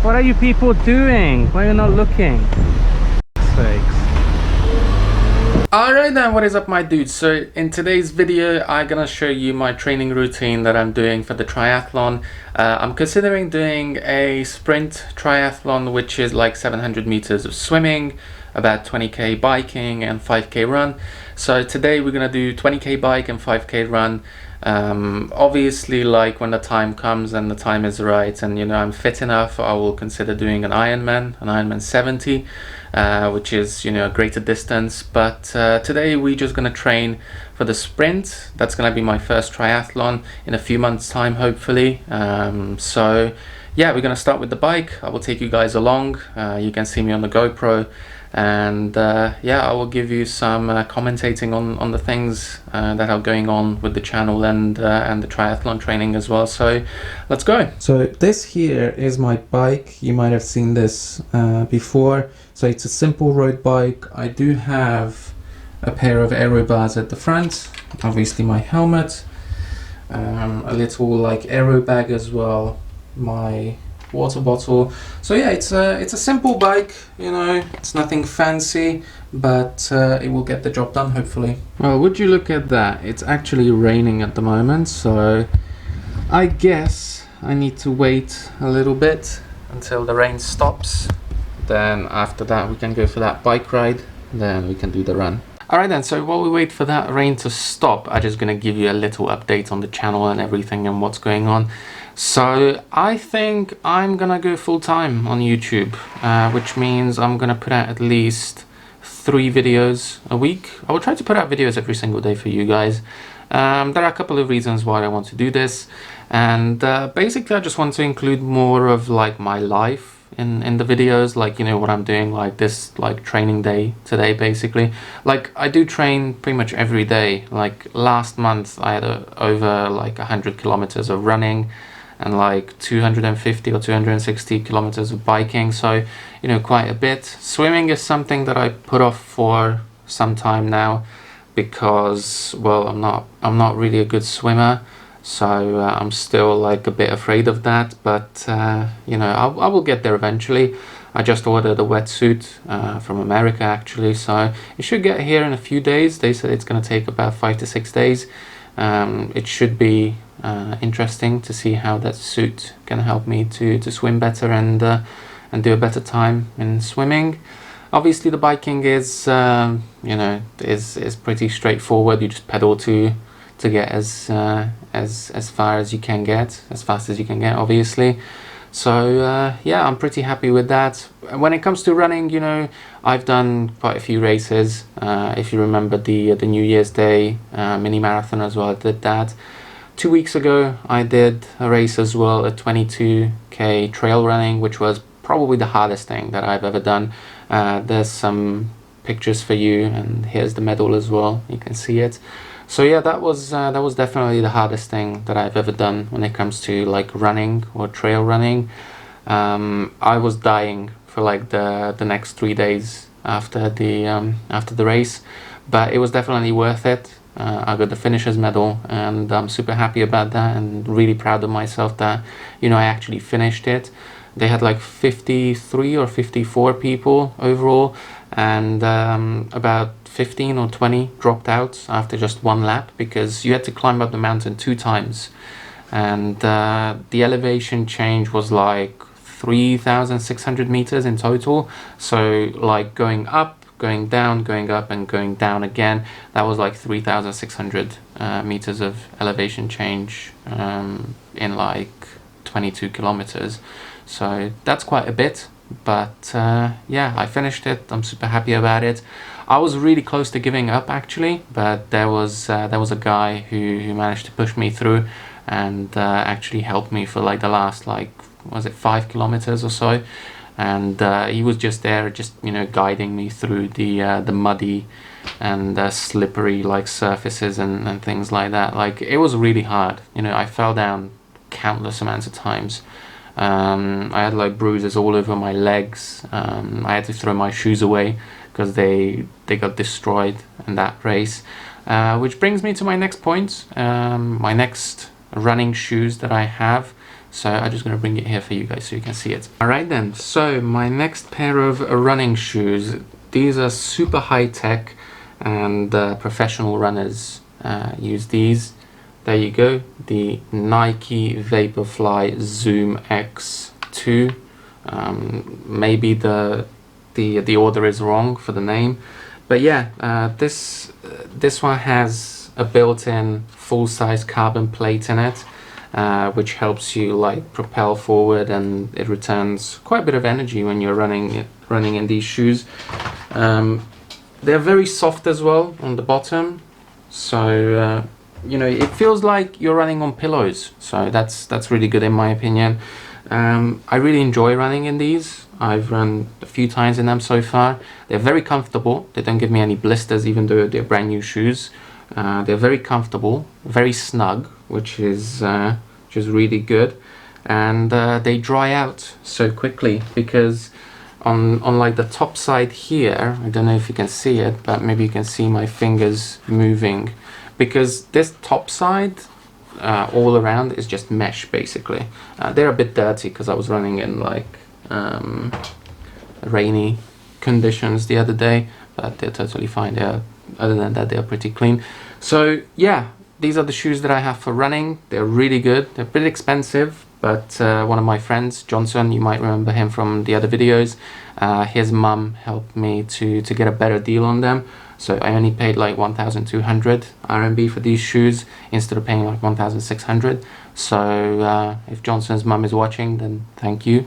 What are you people doing? Why are you not looking? Sakes. Alright then, what is up my dudes? So in today's video I'm gonna show you my training routine that I'm doing for the triathlon. I'm considering doing a sprint triathlon, which is like 700 meters of swimming, about 20k biking and 5k run. So today we're gonna do 20k bike and 5k run. Obviously, like when the time comes and the time is right and you know I'm fit enough, I will consider doing an Ironman 70, which is, you know, a greater distance. But today we're just gonna train for the sprint. That's gonna be my first triathlon in a few months time, hopefully. So yeah, we're gonna start with the bike. I will take you guys along. You can see me on the GoPro, and yeah, I will give you some commentating on the things that are going on with the channel and the triathlon training as well. So let's go. So this here is my bike. You might have seen this before. So it's a simple road bike. I do have a pair of aero bars at the front, obviously my helmet, a little like aero bag as well, my water bottle. So yeah, it's a simple bike, you know, it's nothing fancy, but it will get the job done hopefully. Well, would you look at that, it's actually raining at the moment, so I guess I need to wait a little bit until the rain stops. Then after that we can go for that bike ride, then we can do the run. Alright then, so while we wait for that rain to stop, I'm just gonna give you a little update on the channel and everything and what's going on. So I think I'm gonna go full time on YouTube, which means I'm gonna put out at least 3 videos a week. I will try to put out videos every single day for you guys. There are a couple of reasons why I want to do this, and basically I just want to include more of like my life in the videos, like, you know, what I'm doing, like this like training day today. Basically, like I do train pretty much every day. Like last month I had over like 100 kilometers of running and like 250 or 260 kilometers of biking, so you know, quite a bit. Swimming is something that I put off for some time now because, well, I'm not really a good swimmer, so I'm still like a bit afraid of that, but you know, I will get there eventually. I just ordered a wetsuit from America actually, so it should get here in a few days. They said it's going to take about 5 to 6 days. It should be interesting to see how that suit can help me to swim better and do a better time in swimming. Obviously the biking is you know, is pretty straightforward. You just pedal to get as far as you can get, as fast as you can get, obviously. So yeah, I'm pretty happy with that. When it comes to running, you know, I've done quite a few races. If you remember the New Year's Day mini marathon as well, I did that. 2 weeks ago I did a race as well, a 22k trail running, which was probably the hardest thing that I've ever done. There's some pictures for you, and here's the medal as well, you can see it. So yeah, that was definitely the hardest thing that I've ever done when it comes to like running or trail running. I was dying for like the next 3 days after the race, but it was definitely worth it. I got the finisher's medal, and I'm super happy about that and really proud of myself that, you know, I actually finished it. They had like 53 or 54 people overall, and about 15 or 20 dropped out after just 1 lap because you had to climb up the mountain 2 times, and the elevation change was like 3,600 meters in total. So like going up, going down, going up and going down again, that was like 3,600 meters of elevation change in like 22 kilometers. So that's quite a bit, but yeah, I finished it. I'm super happy about it. I was really close to giving up actually, but there was a guy who managed to push me through and actually helped me for like the last, like, was it 5 kilometers or so, and he was just there, just, you know, guiding me through the muddy and slippery like surfaces and things like that. Like, it was really hard, you know. I fell down countless amounts of times. I had like bruises all over my legs. I had to throw my shoes away because they got destroyed in that race, which brings me to my next point, my next running shoes that I have. So I'm just going to bring it here for you guys so you can see it. All right then, so my next pair of running shoes, these are super high tech, and professional runners use these. There you go, the Nike Vaporfly Zoom X2. Maybe the order is wrong for the name, but yeah, this one has a built-in full-size carbon plate in it, which helps you like propel forward, and it returns quite a bit of energy when you're running in these shoes. They're very soft as well on the bottom, so you know, it feels like you're running on pillows, so that's really good in my opinion. I really enjoy running in these. I've run a few times in them so far. They're very comfortable. They don't give me any blisters even though they're brand new shoes. They're very comfortable, very snug, which is really good, and they dry out so quickly, because on like the top side here, I don't know if you can see it, but maybe you can see my fingers moving, because this top side all around is just mesh basically. They're a bit dirty because I was running in like rainy conditions the other day, but they're totally fine. Other than that, they're pretty clean. So yeah, these are the shoes that I have for running. They're really good. They're a bit expensive, but one of my friends, Johnson, you might remember him from the other videos, his mum helped me to get a better deal on them. So I only paid like 1,200 RMB for these shoes instead of paying like 1,600. So if Johnson's mum is watching, then thank you.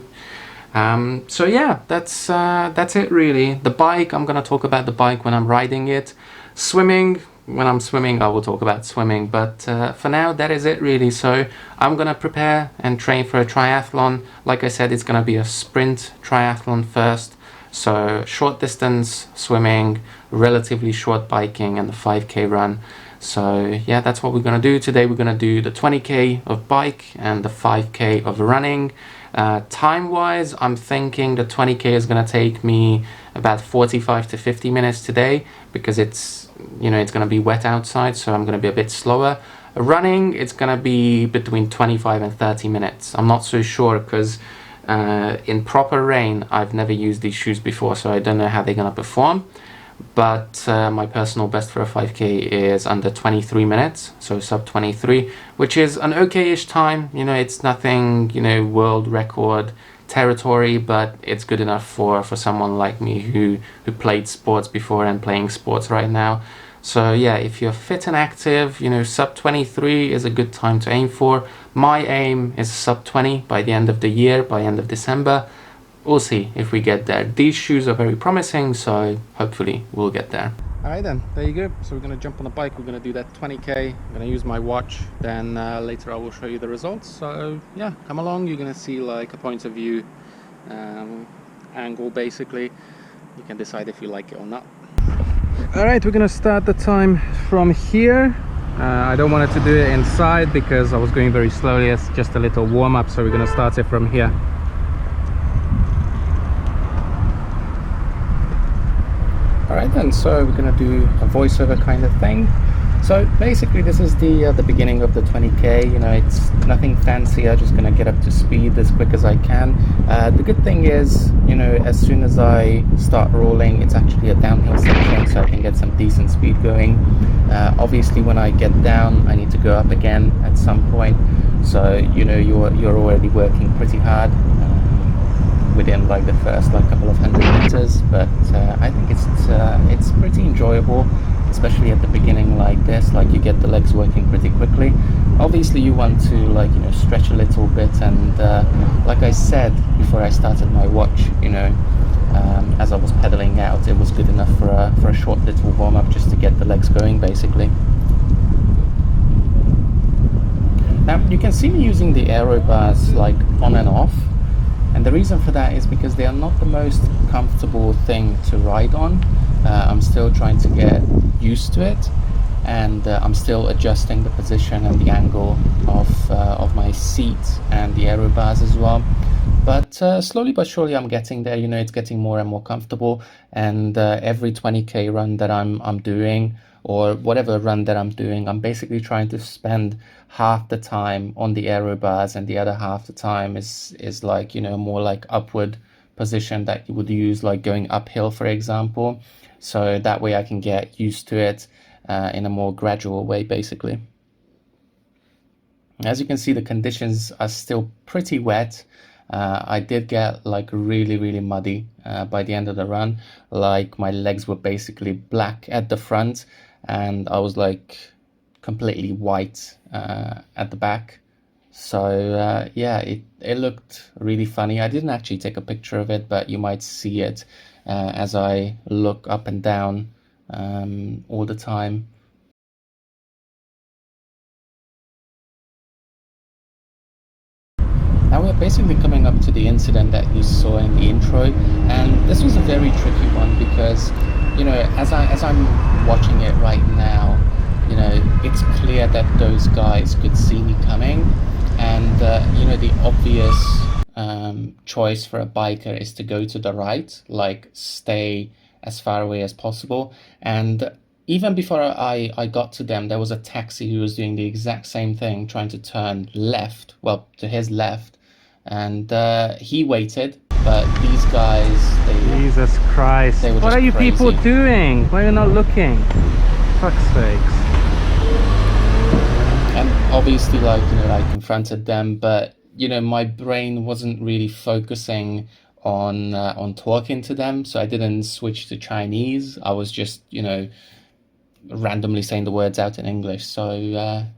So yeah, that's it really. The bike, I'm gonna talk about the bike when I'm riding it. Swimming, when I'm swimming, I will talk about swimming. But for now, that is it really. So I'm gonna prepare and train for a triathlon. Like I said, it's gonna be a sprint triathlon first. So short distance swimming, relatively short biking, and the 5K run. So yeah, that's what we're gonna do today. We're gonna do the 20K of bike and the 5K of running. Time wise, I'm thinking the 20K is gonna take me about 45 to 50 minutes today, because it's, you know, it's gonna be wet outside, so I'm gonna be a bit slower. Running, it's gonna be between 25 and 30 minutes. I'm not so sure, because in proper rain, I've never used these shoes before, so I don't know how they're gonna perform. But my personal best for a 5K is under 23 minutes, so sub 23, which is an okay-ish time. You know, it's nothing, you know, world record territory, but it's good enough for someone like me who played sports before and playing sports right now. So yeah, if you're fit and active, you know, sub 23 is a good time to aim for. My aim is sub 20 by the end of the year, by end of December. We'll see if we get there. These shoes are very promising, so hopefully we'll get there. All right then, there you go. So we're gonna jump on the bike, we're gonna do that 20K. I'm gonna use my watch, then later I will show you the results. So yeah, come along, you're gonna see like a point of view angle basically. You can decide if you like it or not. All right, we're gonna start the time from here. I don't want to do it inside because I was going very slowly. It's just a little warm up, so we're gonna start it from here. Alright then, so we're going to do a voiceover kind of thing. So basically this is the beginning of the 20K, you know, it's nothing fancy. I'm just going to get up to speed as quick as I can. The good thing is, you know, as soon as I start rolling, it's actually a downhill section, so I can get some decent speed going. Obviously when I get down, I need to go up again at some point. So, you know, you're already working pretty hard within like the first like couple of 100 meters, but I think it's pretty enjoyable, especially at the beginning like this. Like you get the legs working pretty quickly. Obviously you want to, like, you know, stretch a little bit, and like I said before I started my watch, you know, as I was pedaling out, it was good enough for a short little warm-up just to get the legs going basically. Now you can see me using the aero bars like on and off. And the reason for that is because they are not the most comfortable thing to ride on. I'm still trying to get used to it, and I'm still adjusting the position and the angle of my seat and the aero bars as well. But slowly but surely I'm getting there. You know, it's getting more and more comfortable, and every 20K run that I'm doing, or whatever run that I'm doing, I'm basically trying to spend half the time on the aero bars, and the other half the time is like, you know, more like upward position that you would use like going uphill, for example. So that way I can get used to it in a more gradual way, basically. As you can see, the conditions are still pretty wet. I did get like really muddy by the end of the run. Like my legs were basically black at the front, and I was like completely white at the back. So yeah, it looked really funny. I didn't actually take a picture of it, but you might see it as I look up and down all the time. Now we're basically coming up to the incident that you saw in the intro, and this was a very tricky one because, you know, as I'm watching it right now, you know, it's clear that those guys could see me coming, and you know, the obvious choice for a biker is to go to the right, like stay as far away as possible. And even before I got to them, there was a taxi who was doing the exact same thing, trying to turn left, well, to his left, and he waited. But these guys, Jesus Christ! they were What just are you crazy. people doing? Why are you not looking? Fuck's sakes! And obviously, like, you know, I confronted them, but you know, my brain wasn't really focusing on talking to them, so I didn't switch to Chinese. I was just, you know, randomly saying the words out in English. So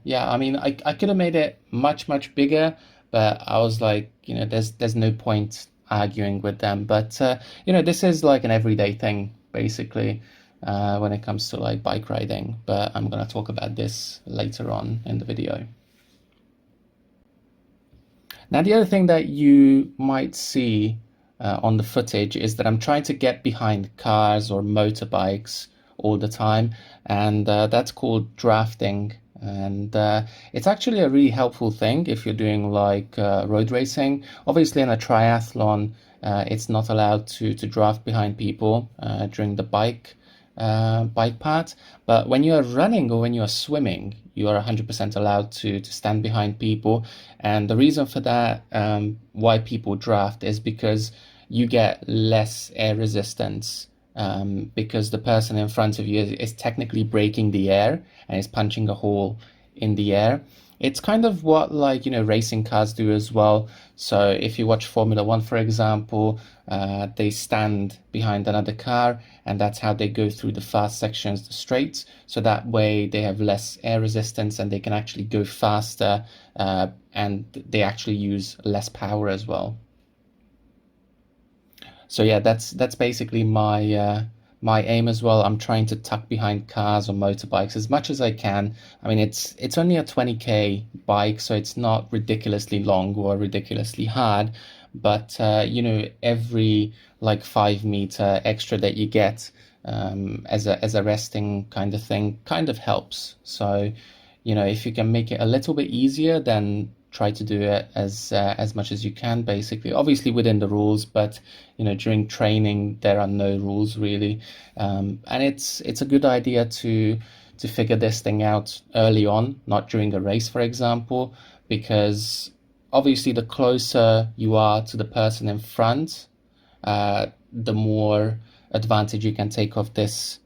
yeah, I mean, I could have made it much bigger, but I was like, you know, there's no point arguing with them. But you know, this is like an everyday thing basically when it comes to like bike riding. But I'm gonna talk about this later on in the video. Now, the other thing that you might see on the footage is that I'm trying to get behind cars or motorbikes all the time, and that's called drafting. And it's actually a really helpful thing if you're doing like road racing. Obviously, in a triathlon, it's not allowed to draft behind people during the bike part. But when you're running or when you're swimming, you are 100% allowed to stand behind people. And the reason for that, why people draft, is because you get less air resistance. Because the person in front of you is technically breaking the air and is punching a hole in the air. It's kind of what, like, you know, racing cars do as well. So if you watch Formula One, for example, they stand behind another car, and that's how they go through the fast sections, the straights. So that way they have less air resistance and they can actually go faster, and they actually use less power as well. So yeah, that's basically my aim as well. I'm trying to tuck behind cars or motorbikes as much as I can. I mean, it's only a 20K bike, so it's not ridiculously long or ridiculously hard. But you know, every like 5 meter extra that you get as a resting kind of thing kind of helps. So, you know, if you can make it a little bit easier, then try to do it as much as you can, basically. Obviously within the rules, but you know, during training there are no rules really, and it's a good idea to figure this thing out early on, not during a race, for example, because obviously the closer you are to the person in front, the more advantage you can take of this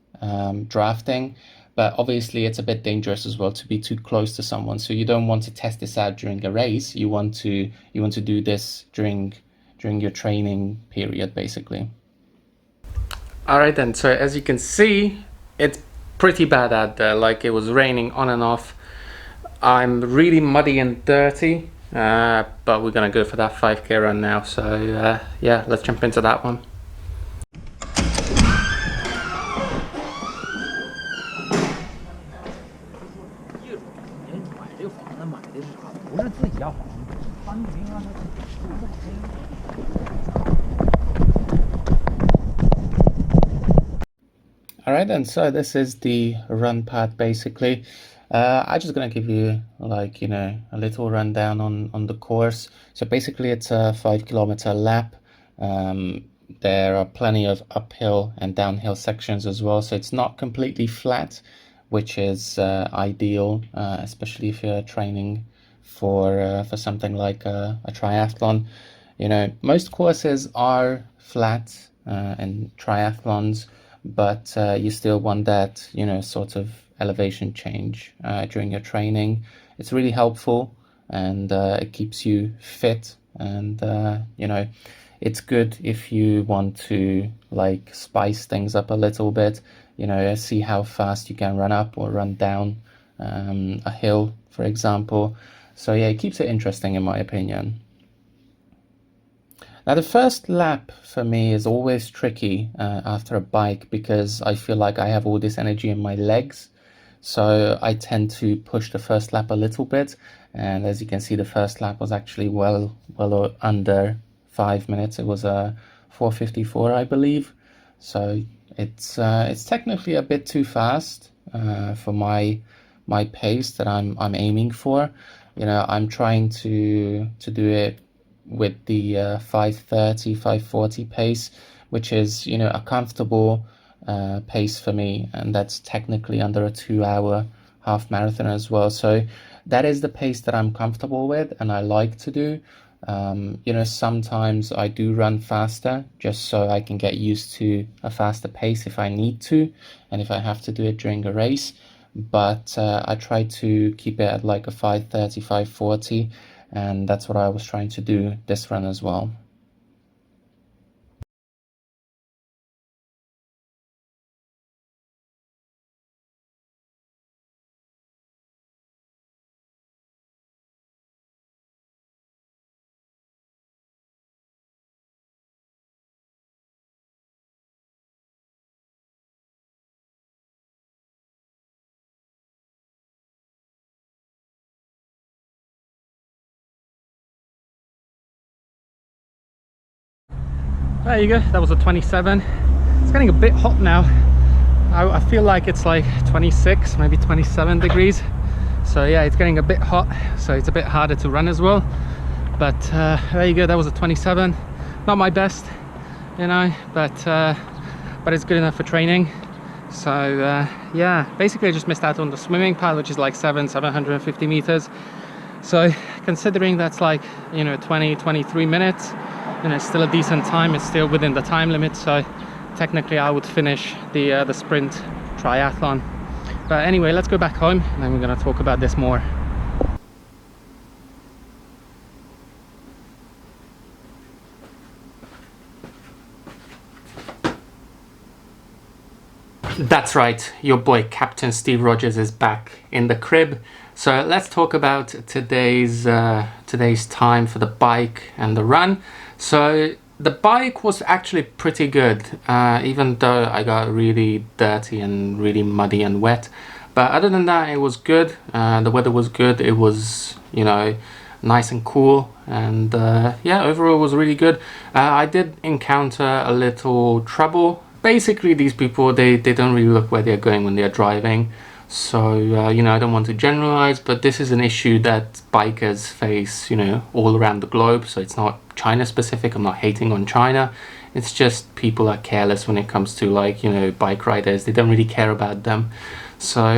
drafting. But obviously it's a bit dangerous as well to be too close to someone. So you don't want to test this out during a race. You want to do this during your training period, basically. All right then. So as you can see, it's pretty bad out there. Like, it was raining on and off. I'm really muddy and dirty. But we're gonna go for that 5K run now. So yeah, let's jump into that one. Alright then, so this is the run part basically. I'm just gonna give you, like, you know, a little rundown on the course. So basically it's a 5 kilometer lap. There are plenty of uphill and downhill sections as well, so it's not completely flat, which is ideal, especially if you're training for something like a triathlon. You know, most courses are flat in triathlons, but you still want that, you know, sort of elevation change during your training. It's really helpful, and it keeps you fit, and you know, it's good if you want to like spice things up a little bit, you know, see how fast you can run up or run down a hill, for example. So yeah, it keeps it interesting in my opinion. Now, the first lap for me is always tricky after a bike because I feel like I have all this energy in my legs. So I tend to push the first lap a little bit. And as you can see, the first lap was actually well under 5 minutes. It was a 4:54, I believe. So it's technically a bit too fast for my pace that I'm aiming for. You know, I'm trying to do it with the 5:30, 5:40 pace, which is, you know, a comfortable pace for me, and that's technically under a 2 hour half marathon as well. So that is the pace that I'm comfortable with and I like to do. You know, sometimes I do run faster just so I can get used to a faster pace if I need to, and if I have to do it during a race. But I try to keep it at like a 5:30, 5:40, and that's what I was trying to do this run as well. There you go, that was a 27. It's getting a bit hot now. I feel like it's like 26, maybe 27 degrees. So yeah, it's getting a bit hot, so it's a bit harder to run as well. But there you go, that was a 27. Not my best, you know, but it's good enough for training. So yeah, basically I just missed out on the swimming part, which is like 750 meters. So considering that's like, you know, 23 minutes, you know, it's still a decent time. It's still within the time limit, so technically I would finish the sprint triathlon. But anyway, let's go back home and then we're going to talk about this more. That's right, your boy Captain Steve Rogers is back in the crib. So let's talk about today's time for the bike and the run. So the bike was actually pretty good, even though I got really dirty and really muddy and wet. But other than that, it was good. The weather was good. It was, you know, nice and cool, and yeah, overall it was really good. I did encounter a little trouble. Basically, these people, they don't really look where they're going when they're driving. So, you know, I don't want to generalize, but this is an issue that bikers face, you know, all around the globe. So it's not China specific. I'm not hating on China. It's just people are careless when it comes to, like, you know, bike riders. They don't really care about them. So,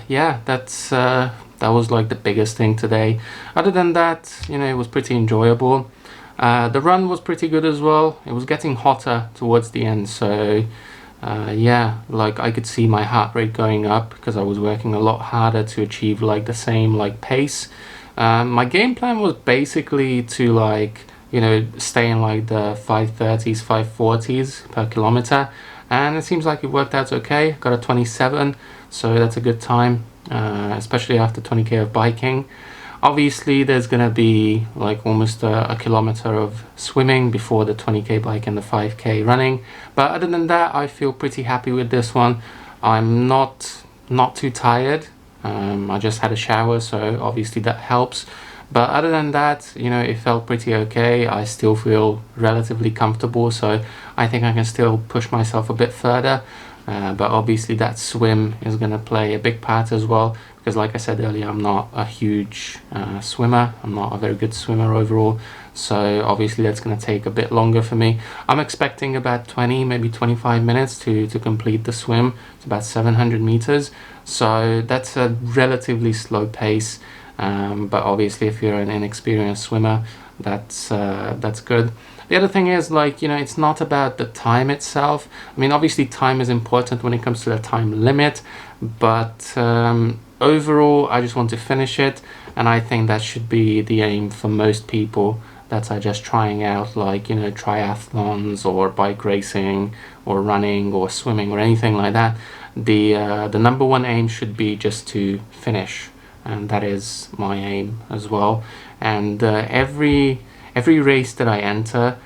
yeah, that was like the biggest thing today. Other than that, you know, it was pretty enjoyable. The run was pretty good as well. It was getting hotter towards the end, so yeah, like I could see my heart rate going up because I was working a lot harder to achieve like the same like pace. My game plan was basically to, like, you know, stay in like the 5:30s, 5:40s per kilometer, and it seems like it worked out okay. Got a 27, so that's a good time, especially after 20k of biking. Obviously, there's gonna be like almost a kilometer of swimming before the 20k bike and the 5k running. But other than that, I feel pretty happy with this one. I'm not too tired. I just had a shower, so obviously that helps. But other than that, you know, it felt pretty okay. I still feel relatively comfortable, so I think I can still push myself a bit further. but obviously that swim is going to play a big part as well, because like I said earlier, I'm not a huge swimmer. I'm not a very good swimmer overall, so obviously that's going to take a bit longer for me. I'm expecting about 20, maybe 25 minutes to complete the swim. It's about 700 meters, so that's a relatively slow pace, but obviously if you're an inexperienced swimmer, that's good. The other thing is, like, you know, it's not about the time itself. I mean, obviously time is important when it comes to the time limit, but overall I just want to finish it, and I think that should be the aim for most people that are just trying out, like, you know, triathlons or bike racing or running or swimming or anything like that. The number one aim should be just to finish, and that is my aim as well. And every race that I enter,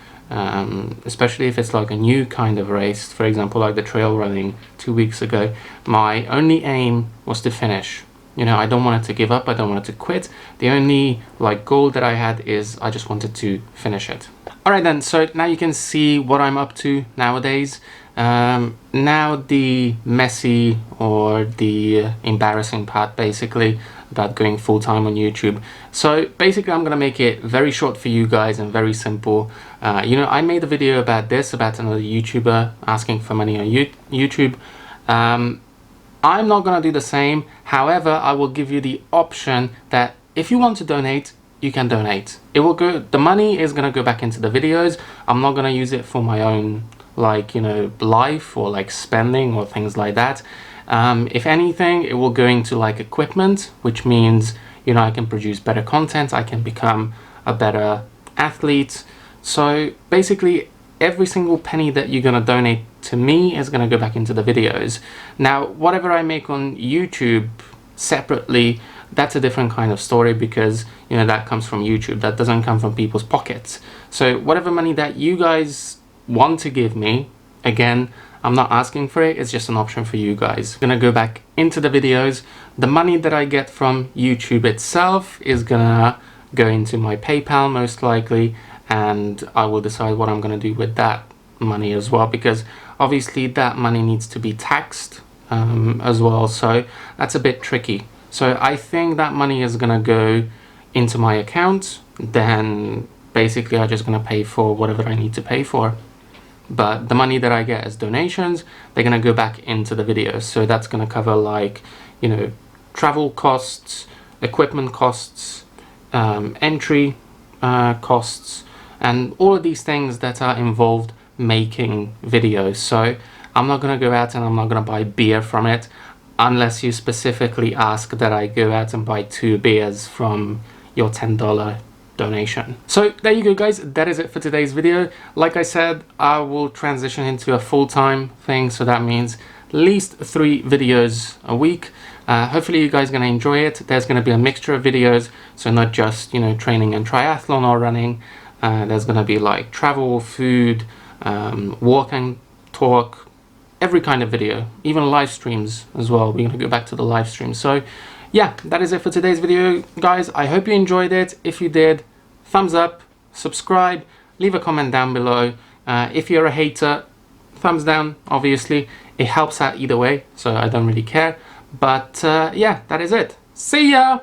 especially if it's like a new kind of race, for example like the trail running 2 weeks ago, my only aim was to finish. You know, I don't want it to give up, I don't want it to quit. The only like goal that I had is I just wanted to finish it. Alright then, so now you can see what I'm up to nowadays. Now the messy or the embarrassing part, basically, about going full-time on YouTube. So basically I'm gonna make it very short for you guys and very simple. You know, I made a video about this, about another YouTuber asking for money on YouTube. I'm not gonna do the same. However, I will give you the option that if you want to donate, you can donate. It will go, the money is gonna go back into the videos. I'm not gonna use it for my own, like, you know, life or like spending or things like that. If anything, it will go into like equipment, which means, you know, I can produce better content, I can become a better athlete. So basically every single penny that you're gonna donate to me is gonna go back into the videos. Now, whatever I make on YouTube separately, that's a different kind of story, because, you know, that comes from YouTube, that doesn't come from people's pockets. So whatever money that you guys want to give me, again, I'm not asking for it, it's just an option for you guys. I'm gonna go back into the videos. The money that I get from YouTube itself is gonna go into my PayPal most likely, and I will decide what I'm gonna do with that money as well, because obviously that money needs to be taxed as well, so that's a bit tricky. So I think that money is gonna go into my account, then basically I'm just gonna pay for whatever I need to pay for. But the money that I get as donations, they're gonna go back into the videos. So that's gonna cover, like, you know, travel costs, equipment costs, entry costs, and all of these things that are involved making videos. So I'm not gonna go out and I'm not gonna buy beer from it, unless you specifically ask that I go out and buy 2 beers from your $10 donation. So there you go, guys, that is it for today's video. Like I said, I will transition into a full-time thing, so that means at least 3 videos a week. Hopefully you guys are going to enjoy it. There's going to be a mixture of videos, so not just, you know, training and triathlon or running. There's going to be like travel, food, walk and talk, every kind of video, even live streams as well. We're going to go back to the live stream. So yeah, that is it for today's video, guys. I hope you enjoyed it. If you did, thumbs up, subscribe, leave a comment down below. If you're a hater, thumbs down, obviously. It helps out either way, so I don't really care. But yeah, that is it. See ya!